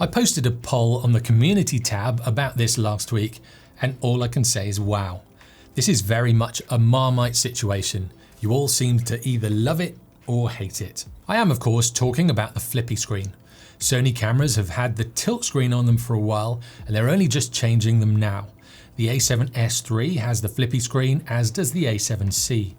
I posted a poll on the community tab about this last week, and all I can say is wow. This is very much a Marmite situation. You all seem to either love it or hate it. I am of course talking about the flippy screen. Sony cameras have had the tilt screen on them for a while, and they're only just changing them now. The A7S III has the flippy screen, as does the A7C,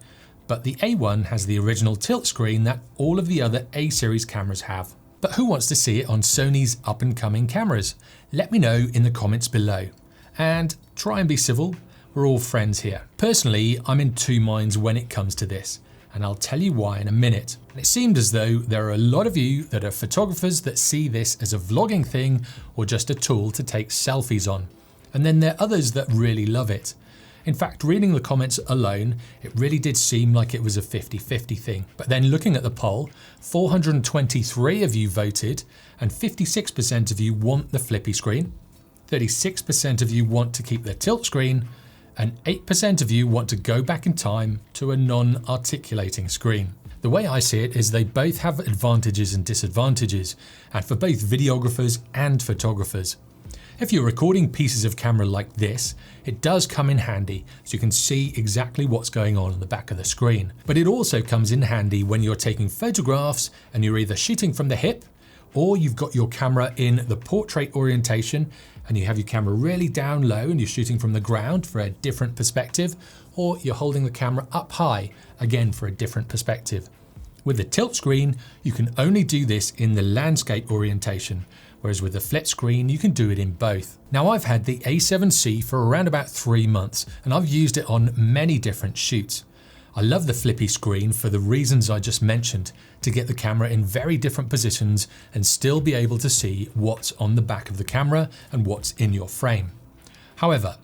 but the A1 has the original tilt screen that all of the other A series cameras have. But who wants to see it on Sony's up and coming cameras? Let me know in the comments below. And try and be civil, we're all friends here. Personally, I'm in two minds when it comes to this, and I'll tell you why in a minute. And it seemed as though there are a lot of you that are photographers that see this as a vlogging thing or just a tool to take selfies on. And then there are others that really love it. In fact, reading the comments alone, it really did seem like it was a 50-50 thing. But then looking at the poll, 423 of you voted, and 56% of you want the flippy screen, 36% of you want to keep the tilt screen, and 8% of you want to go back in time to a non-articulating screen. The way I see it is they both have advantages and disadvantages, and for both videographers and photographers. If you're recording pieces of camera like this, it does come in handy so you can see exactly what's going on the back of the screen. But it also comes in handy when you're taking photographs and you're either shooting from the hip, or you've got your camera in the portrait orientation and you have your camera really down low and you're shooting from the ground for a different perspective, or you're holding the camera up high, again for a different perspective. With the tilt screen, you can only do this in the landscape orientation, whereas with the flip screen, you can do it in both. Now I've had the A7C for around about 3 months, and I've used it on many different shoots. I love the flippy screen for the reasons I just mentioned, to get the camera in very different positions and still be able to see what's on the back of the camera and what's in your frame. However,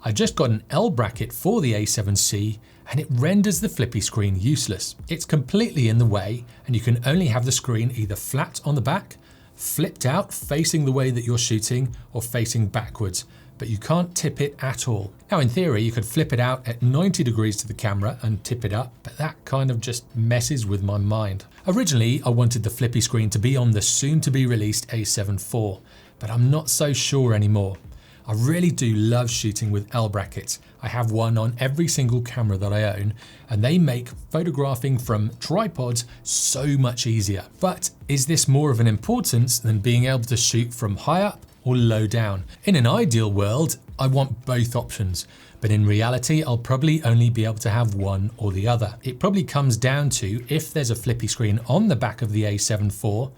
I just got an L bracket for the A7C, and it renders the flippy screen useless. It's completely in the way, and you can only have the screen either flat on the back, flipped out facing the way that you're shooting, or facing backwards, but you can't tip it at all. Now in theory you could flip it out at 90 degrees to the camera and tip it up, but that kind of just messes with my mind. Originally I wanted the flippy screen to be on the soon to be released A7 IV, but I'm not so sure anymore. I really do love shooting with L brackets. I have one on every single camera that I own, and they make photographing from tripods so much easier. But is this more of an importance than being able to shoot from high up or low down? In an ideal world, I want both options, but in reality, I'll probably only be able to have one or the other. It probably comes down to if there's a flippy screen on the back of the A7 IV,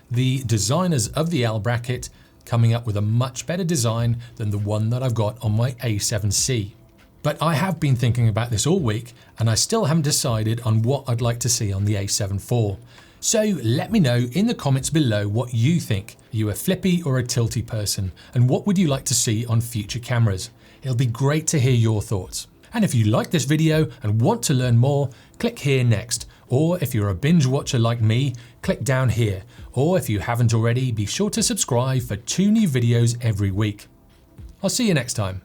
the designers of the L bracket coming up with a much better design than the one that I've got on my A7C. But I have been thinking about this all week, and I still haven't decided on what I'd like to see on the A7 IV. So let me know in the comments below what you think. Are you a flippy or a tilty person? And what would you like to see on future cameras? It'll be great to hear your thoughts. And if you like this video and want to learn more, click here next. Or if you're a binge watcher like me, click down here. Or if you haven't already, be sure to subscribe for 2 new videos every week. I'll see you next time.